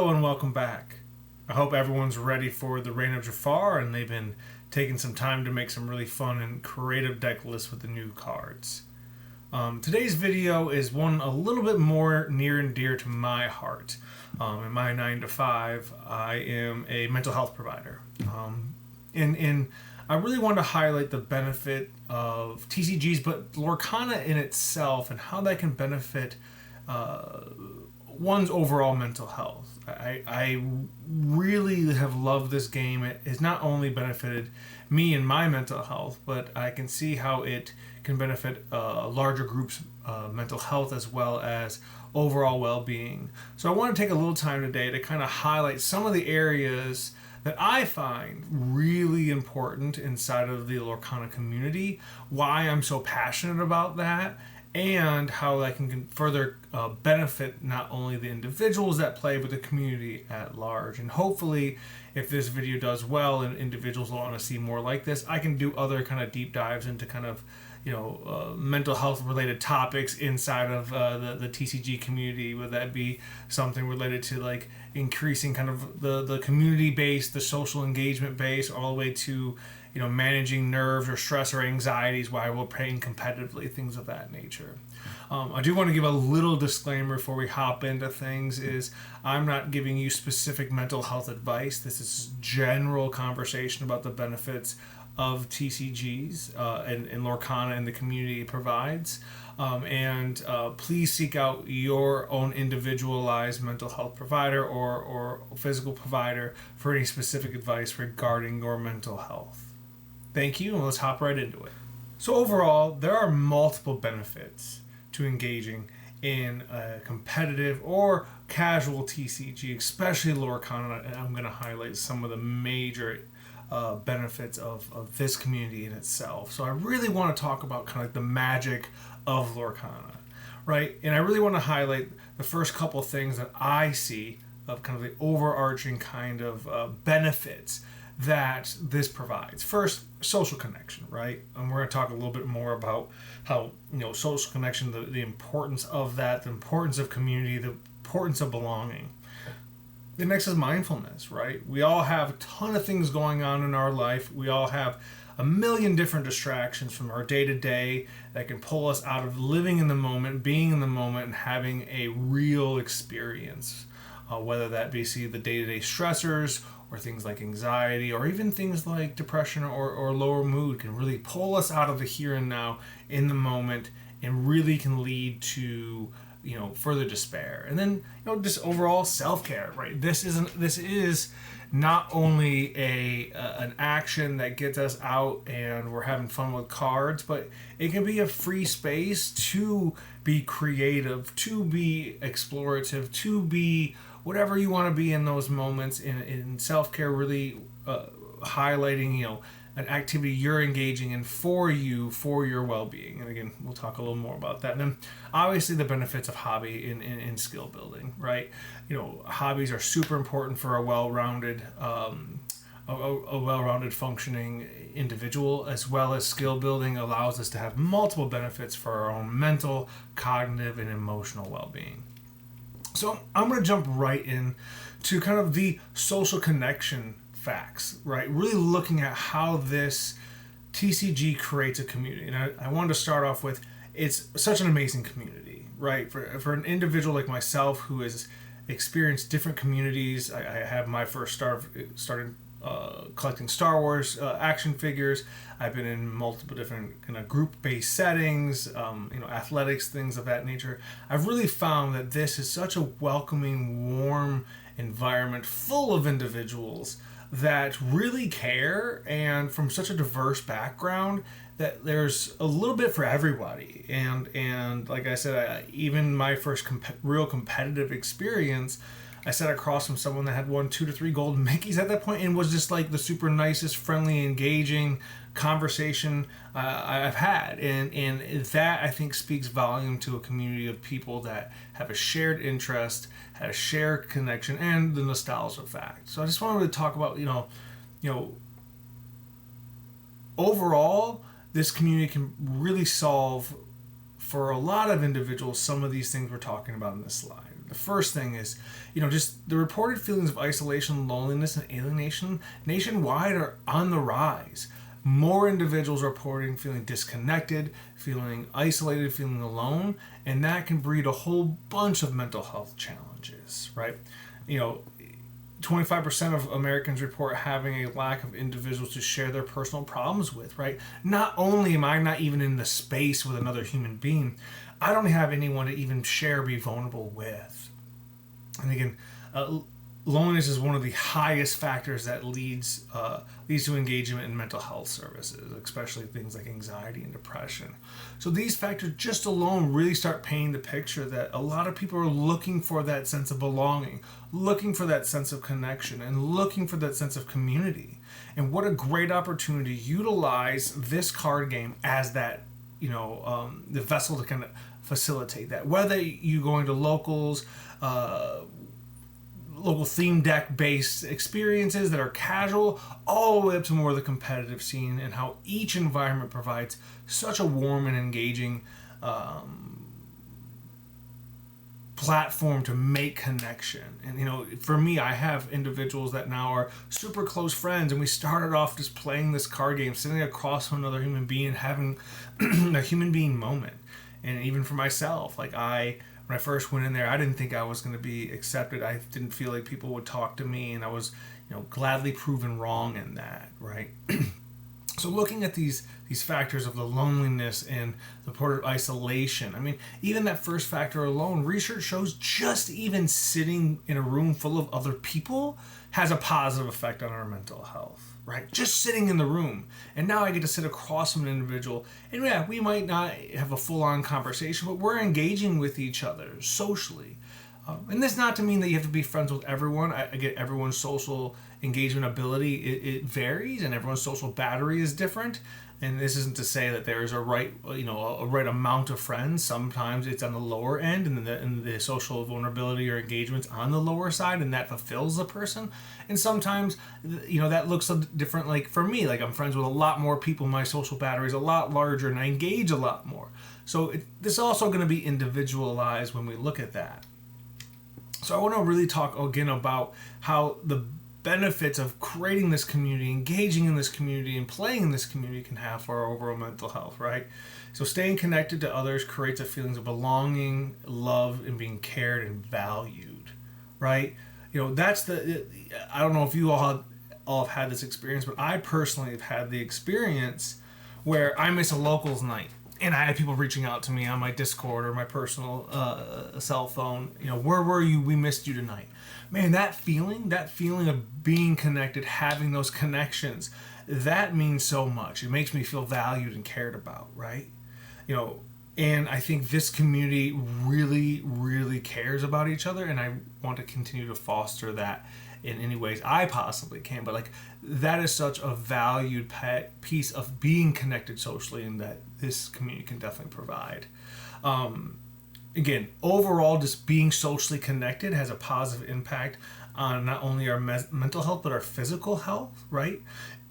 Hello and welcome back. I hope everyone's ready for the Reign of Jafar and they've been taking some time to make some really fun and creative deck lists with the new cards. Today's video is one a little bit more near and dear to my heart. In my 9 to 5, I am a mental health provider. And I really want to highlight the benefit of TCGs, but Lorcana in itself and how that can benefit one's overall mental health. I really have loved this game. It has not only benefited me and my mental health, but I can see how it can benefit a larger group's mental health as well as overall well-being. So I want to take a little time today to kind of highlight some of the areas that I find really important inside of the Lorcana community, why I'm so passionate about that, and how that can further benefit not only the individuals that play, but the community at large. And hopefully, if this video does well and individuals want to see more like this, I can do other kind of deep dives into kind of mental health related topics inside of the TCG community. Would that be something related to like increasing kind of the community base, the social engagement base, all the way to managing nerves or stress or anxieties while we're playing competitively, things of that nature. I do want to give a little disclaimer before we hop into things is I'm not giving you specific mental health advice. This is general conversation about the benefits of TCGs and Lorcana and the community it provides. Please seek out your own individualized mental health provider or physical provider for any specific advice regarding your mental health. Thank you, and let's hop right into it. So overall, there are multiple benefits to engaging in a competitive or casual TCG, especially Lorcana, and I'm going to highlight some of the major benefits of this community in itself. So I really want to talk about kind of like the magic of Lorcana, right? And I really want to highlight the first couple things that I see of kind of the overarching kind of benefits that this provides. First, social connection, right? And we're going to talk a little bit more about how social connection, the importance of that, the importance of community, the importance of belonging. The next is mindfulness, right? We all have a ton of things going on in our life. We all have a million different distractions from our day-to-day that can pull us out of living in the moment, being in the moment, and having a real experience. Whether that be the day-to-day stressors or things like anxiety or even things like depression or lower mood can really pull us out of the here and now in the moment and really can lead to further despair. And then just overall self-care, right? This is not only an action that gets us out and we're having fun with cards, but it can be a free space to be creative, to be explorative, to be whatever you want to be in those moments. In self-care, really highlighting an activity you're engaging in for your well-being. And again, we'll talk a little more about that. And then obviously the benefits of hobby in skill building, right? Hobbies are super important for a well-rounded functioning individual, as well as skill building allows us to have multiple benefits for our own mental, cognitive, and emotional well-being. So I'm going to jump right in to kind of the social connection facts, right? Really looking at how this TCG creates a community. And I wanted to start off with, it's such an amazing community, right? For an individual like myself who has experienced different communities, I have my first started collecting Star Wars action figures. I've been in multiple different kind of group-based settings, athletics, things of that nature. I've really found that this is such a welcoming, warm environment full of individuals that really care and from such a diverse background that there's a little bit for everybody. And like I said, even my first real competitive experience, I sat across from someone that had won 2 to 3 gold Mickeys at that point and was just like the super nicest, friendly, engaging conversation I've had. And that, I think, speaks volume to a community of people that have a shared interest, have a shared connection, and the nostalgia fact. So I just wanted to talk about, overall, this community can really solve for a lot of individuals some of these things we're talking about in this slide. The first thing is, just the reported feelings of isolation, loneliness, and alienation nationwide are on the rise. More individuals are reporting feeling disconnected, feeling isolated, feeling alone, and that can breed a whole bunch of mental health challenges, right? 25% of Americans report having a lack of individuals to share their personal problems with, right? Not only am I not even in the space with another human being, I don't have anyone to even share, be vulnerable with. And again, loneliness is one of the highest factors that leads to engagement in mental health services, especially things like anxiety and depression. So these factors just alone really start painting the picture that a lot of people are looking for that sense of belonging, looking for that sense of connection, and looking for that sense of community. And what a great opportunity to utilize this card game as that, the vessel to kind of facilitate that. Whether you going to local theme deck based experiences that are casual, all the way up to more of the competitive scene, and how each environment provides such a warm and engaging platform to make connection. And for me, I have individuals that now are super close friends, and we started off just playing this card game, sitting across from another human being and having a human being moment. And even for myself, when I first went in there, I didn't think I was going to be accepted. I didn't feel like people would talk to me, and I was, gladly proven wrong in that, right? So looking at these factors of the loneliness and the part of isolation, I mean, even that first factor alone, research shows just even sitting in a room full of other people has a positive effect on our mental health, right? Just sitting in the room. And now I get to sit across from an individual, and yeah, we might not have a full-on conversation, but we're engaging with each other socially. And this not to mean that you have to be friends with everyone. I get everyone's social engagement ability, it varies, and everyone's social battery is different. And this isn't to say that there is a right amount of friends. Sometimes it's on the lower end, and the social vulnerability or engagement's on the lower side, and that fulfills the person. And sometimes, that looks different. Like for me, I'm friends with a lot more people. My social battery is a lot larger, and I engage a lot more. So this is also going to be individualized when we look at that. So I want to really talk again about how the benefits of creating this community, engaging in this community, and playing in this community can have for our overall mental health, right? So staying connected to others creates a feeling of belonging, love, and being cared and valued, right? That's I don't know if you all have had this experience, but I personally have had the experience where I miss a locals night. And I had people reaching out to me on my Discord or my personal cell phone. Where were you? We missed you tonight. Man, that feeling of being connected, having those connections, that means so much. It makes me feel valued and cared about, right? And I think this community really, really cares about each other, and I want to continue to foster that in any ways I possibly can. But that is such a valued piece of being connected socially, and that this community can definitely provide. Again, overall, just being socially connected has a positive impact on not only our mental health but our physical health, right?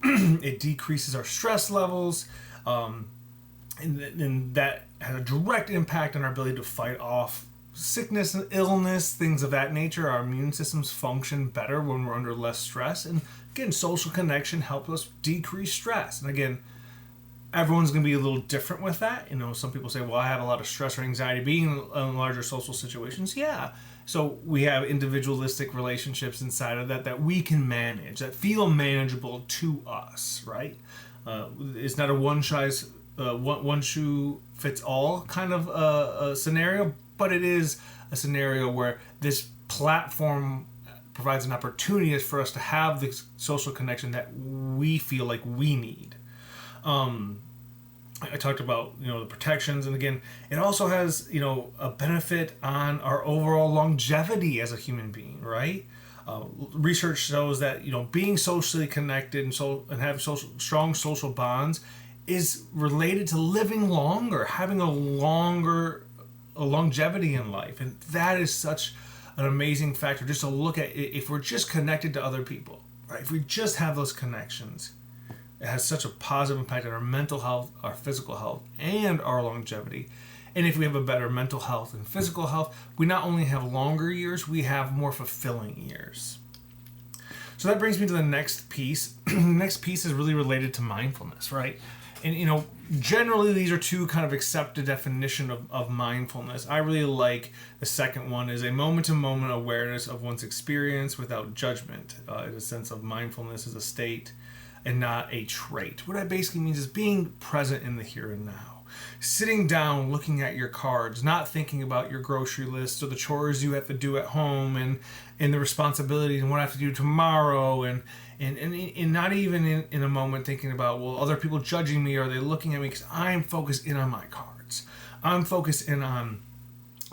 It decreases our stress levels, and that has a direct impact on our ability to fight off sickness and illness, things of that nature. Our immune systems function better when we're under less stress. And again, social connection helps us decrease stress. And again, everyone's going to be a little different with that. Some people say, well, I have a lot of stress or anxiety being in larger social situations. Yeah. So we have individualistic relationships inside of that we can manage, that feel manageable to us, right? It's not a one shoe fits all kind of a scenario, but it is a scenario where this platform provides an opportunity for us to have the social connection that we feel like we need. I talked about the protections, and again, it also has a benefit on our overall longevity as a human being, right? Research shows that being socially connected and have strong social bonds is related to living longer, having a longevity in life, and that is such an amazing factor. Just to look at if we're just connected to other people, right? If we just have those connections, it has such a positive impact on our mental health, our physical health, and our longevity. And if we have a better mental health and physical health, we not only have longer years, we have more fulfilling years. So that brings me to the next piece. The next piece is really related to mindfulness, right? And generally these are two kind of accepted definition of mindfulness. I really like the second one, is a moment-to-moment awareness of one's experience without judgment. In a sense of mindfulness as a state and not a trait. What that basically means is being present in the here and now. Sitting down, looking at your cards, not thinking about your grocery list or the chores you have to do at home and the responsibilities and what I have to do tomorrow and not even in a moment thinking about, well, other people judging me, or are they looking at me, because I'm focused in on my cards. I'm focused in on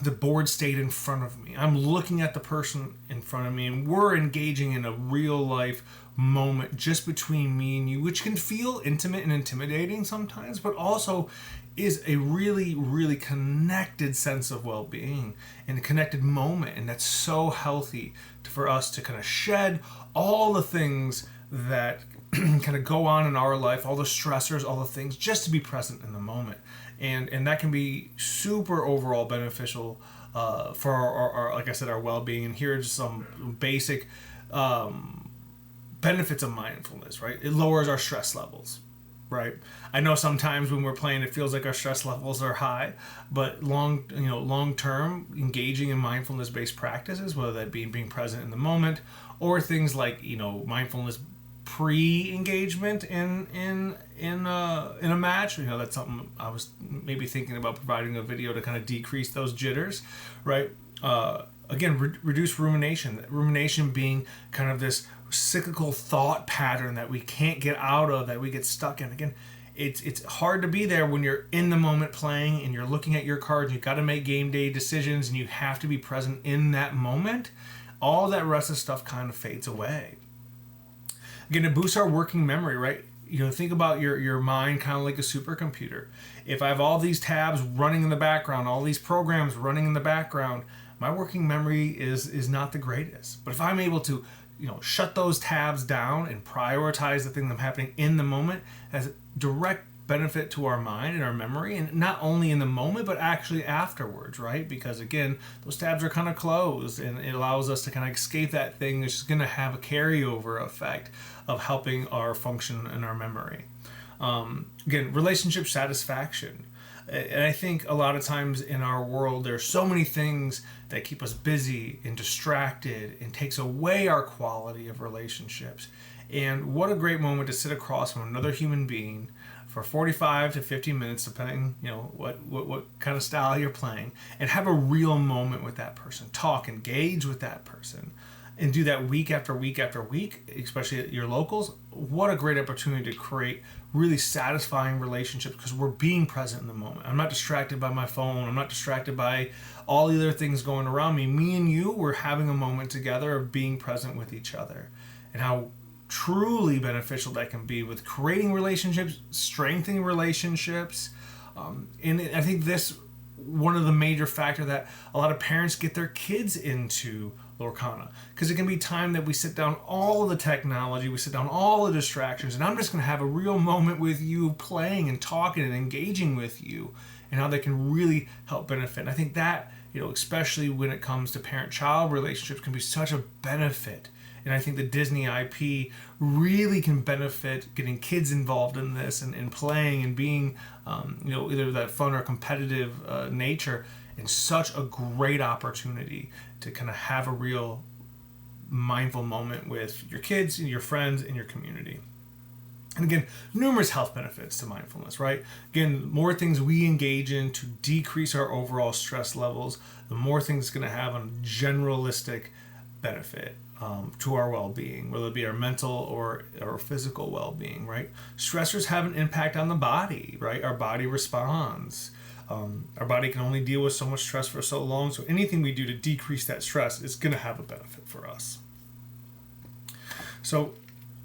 the board state in front of me. I'm looking at the person in front of me, and we're engaging in a real life moment just between me and you, which can feel intimate and intimidating sometimes, but also is a really, really connected sense of well-being and a connected moment. And that's so healthy for us to kind of shed all the things that kind of go on in our life, all the stressors, all the things, just to be present in the moment. And that can be super overall beneficial for our, like I said, our well-being. And here are just some basic benefits of mindfulness, right? It lowers our stress levels, right? I know sometimes when we're playing, it feels like our stress levels are high, but long term, engaging in mindfulness-based practices, whether that be being present in the moment, or things like mindfulness pre-engagement in a match. That's something I was maybe thinking about providing a video to kind of decrease those jitters, right? Again, reduce rumination. Rumination being kind of this cyclical thought pattern that we can't get out of, that we get stuck in. Again, it's hard to be there when you're in the moment playing and you're looking at your cards. You've got to make game day decisions and you have to be present in that moment. All that rest of stuff kind of fades away. Again, it boosts our working memory, right? Think about your mind kind of like a supercomputer. If I have all these tabs running in the background, all these programs running in the background, my working memory is not the greatest. But if I'm able to shut those tabs down and prioritize the thing that's happening in the moment, has a direct benefit to our mind and our memory, and not only in the moment but actually afterwards, right? Because again, those tabs are kind of closed and it allows us to kind of escape that thing, which is going to have a carryover effect of helping our function and our memory. Again, relationship satisfaction. And I think a lot of times in our world, there's so many things that keep us busy and distracted and takes away our quality of relationships. And what a great moment to sit across from another human being for 45 to 50 minutes, depending, what kind of style you're playing, and have a real moment with that person. Talk, engage with that person, and do that week after week after week, especially at your locals. What a great opportunity to create really satisfying relationships because we're being present in the moment. I'm not distracted by my phone. I'm not distracted by all the other things going around me. Me and you, we're having a moment together of being present with each other, and how truly beneficial that can be with creating relationships, strengthening relationships. And I think this one of the major factors that a lot of parents get their kids into Lorcana, because it can be time that we sit down all the technology, we sit down all the distractions, and I'm just going to have a real moment with you playing and talking and engaging with you, and how that can really help benefit. And I think that, especially when it comes to parent-child relationships, can be such a benefit. And I think the Disney IP really can benefit getting kids involved in this and playing and being, either that fun or competitive nature, and such a great opportunity to kind of have a real mindful moment with your kids and your friends and your community. And again, numerous health benefits to mindfulness, right? Again, more things we engage in to decrease our overall stress levels, the more things it's going to have a generalistic benefit to our well-being, whether it be our mental or physical well-being, right? Stressors have an impact on the body, right? Our body responds. Our body can only deal with so much stress for so long, so anything we do to decrease that stress is going to have a benefit for us. So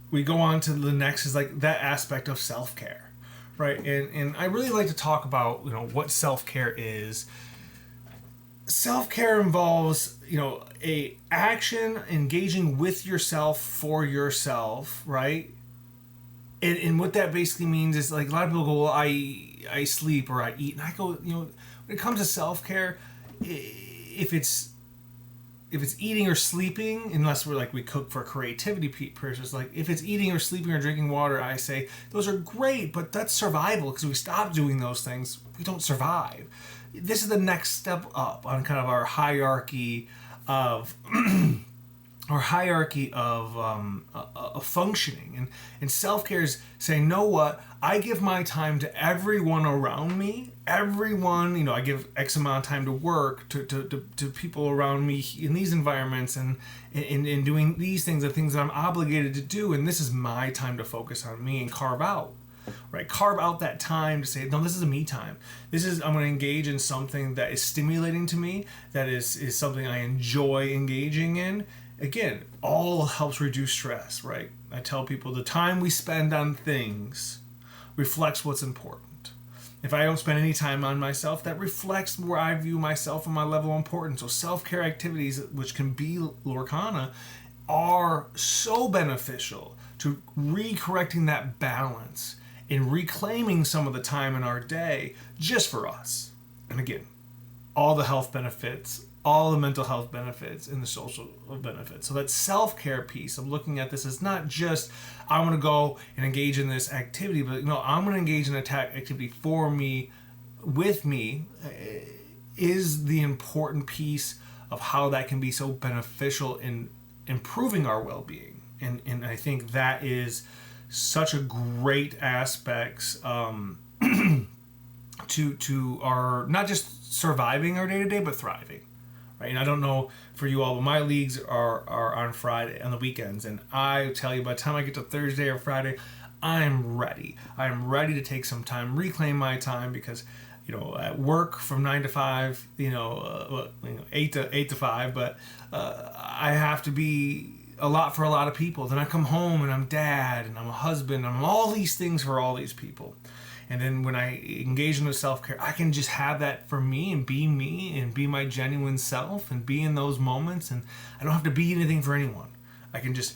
we go on to the next, is like that aspect of self-care, right? And I really like to talk about what self-care is. Self-care involves a action engaging with yourself for yourself, right? And what that basically means is, like, a lot of people go, well, I I sleep or I eat. And I go, when it comes to self-care, if it's eating or sleeping, unless we cook for creativity purposes, like if it's eating or sleeping or drinking water, I say those are great, but that's survival, because if we stop doing those things, we don't survive. This is the next step up on kind of our hierarchy of functioning, and self-care is saying, know what, I give my time to everyone around me. Everyone, I give X amount of time to work, to people around me in these environments, and in doing these things, the things that I'm obligated to do, and this is my time to focus on me and carve out that time to say, no, this is a me time. I'm going to engage in something that is stimulating to me, that is something I enjoy engaging in. Again, all helps reduce stress, right? I tell people the time we spend on things reflects what's important. If I don't spend any time on myself, that reflects where I view myself and my level of importance. So self-care activities, which can be Lorcana, are so beneficial to recorrecting that balance and reclaiming some of the time in our day just for us. And again, all the health benefits, all the mental health benefits, and the social benefits. So that self-care piece of looking at this is not just, I want to go and engage in this activity, but I'm going to engage in an activity for me, with me, is the important piece of how that can be so beneficial in improving our well-being. And I think that is such a great aspects to our, not just surviving our day-to-day, but thriving. Right? And I don't know for you all, but my leagues are on Friday, on the weekends. And I tell you, by the time I get to Thursday or Friday, I'm ready. I'm ready to take some time, reclaim my time, because, at work from 9 to 5, 8 to 5, but I have to be a lot for a lot of people. Then I come home and I'm dad and I'm a husband. I'm all these things for all these people. And then when I engage in the self-care, I can just have that for me and be my genuine self and be in those moments. And I don't have to be anything for anyone. I can just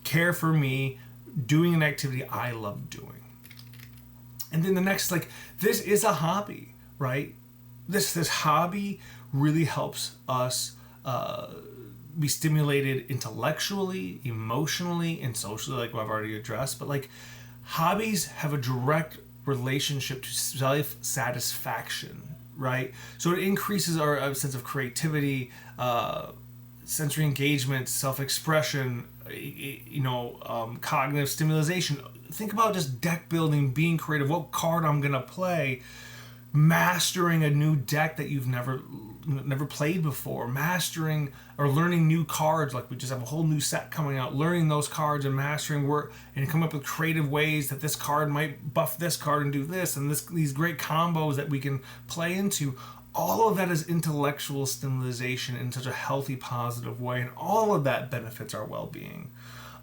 care for me, doing an activity I love doing. And then the next, this is a hobby, right? This hobby really helps us be stimulated intellectually, emotionally, and socially, like I've already addressed. But hobbies have a direct relationship to self-satisfaction, right? So it increases our sense of creativity, sensory engagement, self-expression, cognitive stimulation. Think about just deck building, being creative, what card I'm going to play, mastering a new deck that you've never played before, mastering or learning new cards. We just have a whole new set coming out, learning those cards and mastering work, and come up with creative ways that this card might buff this card and do this, and these great combos that we can play into. All of that is intellectual stimulation in such a healthy, positive way, and all of that benefits our well-being.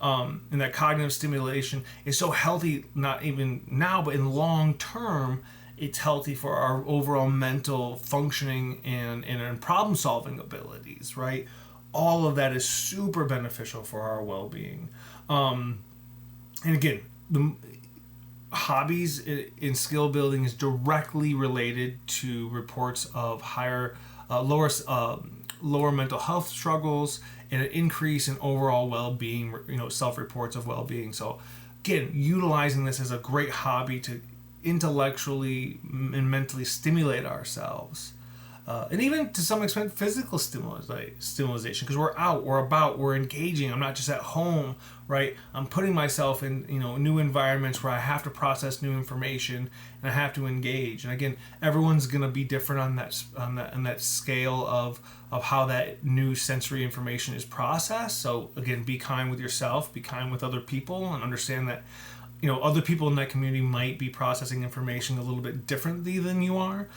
And that cognitive stimulation is so healthy, not even now, but in long term, it's healthy for our overall mental functioning and problem solving abilities, right? All of that is super beneficial for our well-being. And again, the hobbies in skill building is directly related to reports of lower mental health struggles and an increase in overall well-being, self-reports of well-being. So again, utilizing this as a great hobby to intellectually and mentally stimulate ourselves, and even to some extent physical stimulation, because we're out, we're about, we're engaging. I'm not just at home, right? I'm putting myself in new environments where I have to process new information and I have to engage. And again, everyone's going to be different on that scale of how that new sensory information is processed. So again, be kind with yourself, be kind with other people, and understand that other people in that community might be processing information a little bit differently than you are,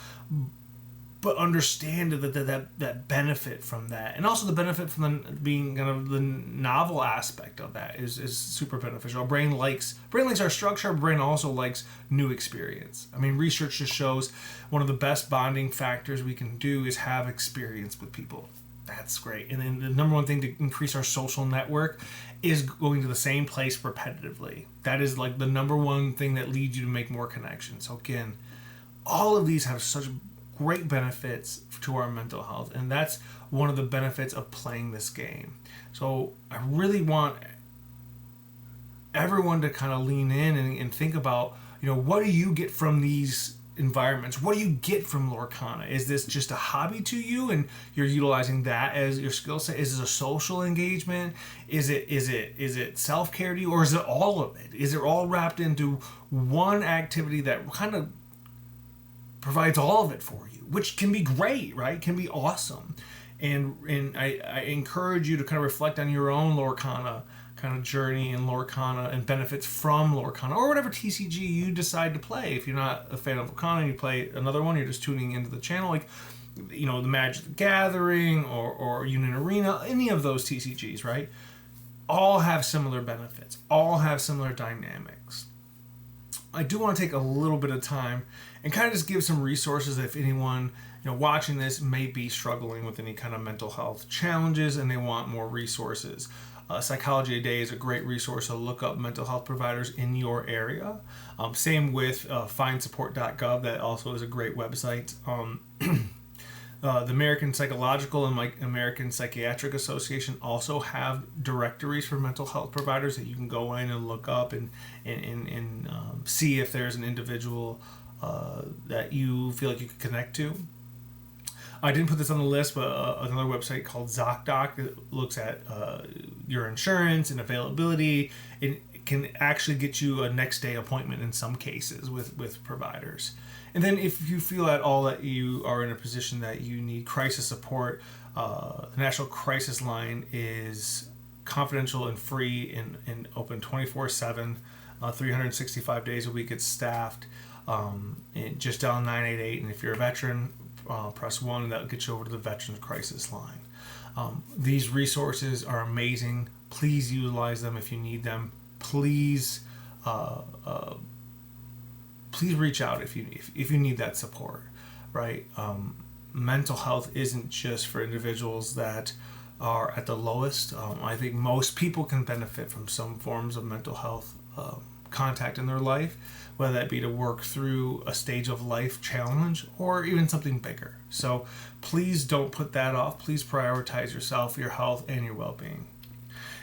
but understand that benefit from that, and also the benefit from being kind of the novel aspect of that is super beneficial. Our brain likes our structure. Our brain also likes new experience. I mean, research just shows one of the best bonding factors we can do is have experience with people. That's great. And then the number one thing to increase our social network is going to the same place repetitively. That is the number one thing that leads you to make more connections. So again, all of these have such great benefits to our mental health, and that's one of the benefits of playing this game. So I really want everyone to kind of lean in and think about, what do you get from these environments? What do you get from Lorcana? Is this just a hobby to you and you're utilizing that as your skill set? Is it a social engagement? Is it self-care to you, or is it all of it? Is it all wrapped into one activity that kind of provides all of it for you, which can be great, right? Can be awesome. And I encourage you to kind of reflect on your own Lorcana kind of journey and Lorcana and benefits from Lorcana, or whatever TCG you decide to play. If you're not a fan of Lorcana and you play another one, you're just tuning into the channel, like, the Magic the Gathering or Union Arena, any of those TCGs, right? All have similar benefits, all have similar dynamics. I do want to take a little bit of time and kind of just give some resources if anyone watching this may be struggling with any kind of mental health challenges and they want more resources. Psychology Today is a great resource to look up mental health providers in your area. Same with findsupport.gov. That also is a great website. The American Psychological and American Psychiatric Association also have directories for mental health providers that you can go in and look up and see if there's an individual that you feel like you could connect to. I didn't put this on the list, but another website called ZocDoc looks at your insurance and availability. It can actually get you a next day appointment in some cases with providers. And then if you feel at all that you are in a position that you need crisis support, the National Crisis Line is confidential and free and open 24/7, 365 days a week. It's staffed. Just dial 988, and if you're a veteran, press 1, and that'll get you over to the Veterans Crisis Line. These resources are amazing. Please utilize them if you need them. Please reach out if you need that support, right? Mental health isn't just for individuals that are at the lowest. I think most people can benefit from some forms of mental health contact in their life, whether that be to work through a stage of life challenge or even something bigger. So please don't put that off. Please prioritize yourself, your health, and your well-being.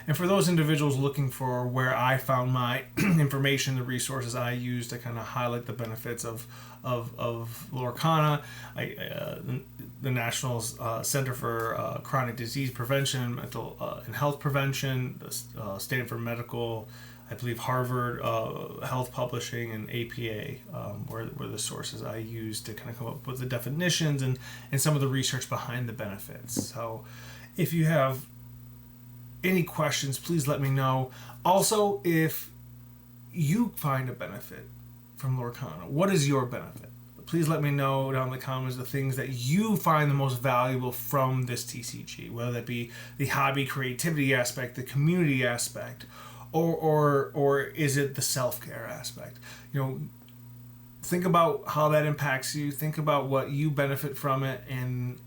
And for those individuals looking for where I found my information, the resources I use to kind of highlight the benefits of Lorcana, the National Center for Chronic Disease Prevention, Mental and Health Prevention, the Stanford Medical, I believe Harvard Health Publishing, and APA were the sources I used to kind of come up with the definitions and some of the research behind the benefits. So if you have any questions, please let me know. Also, if you find a benefit from Lorcana, what is your benefit? Please let me know down in the comments the things that you find the most valuable from this TCG, whether that be the hobby creativity aspect, the community aspect, or is it the self-care aspect? Think about how that impacts you. Think about what you benefit from it, and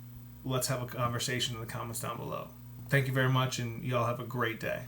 let's have a conversation in the comments down below. Thank you very much, and y'all have a great day.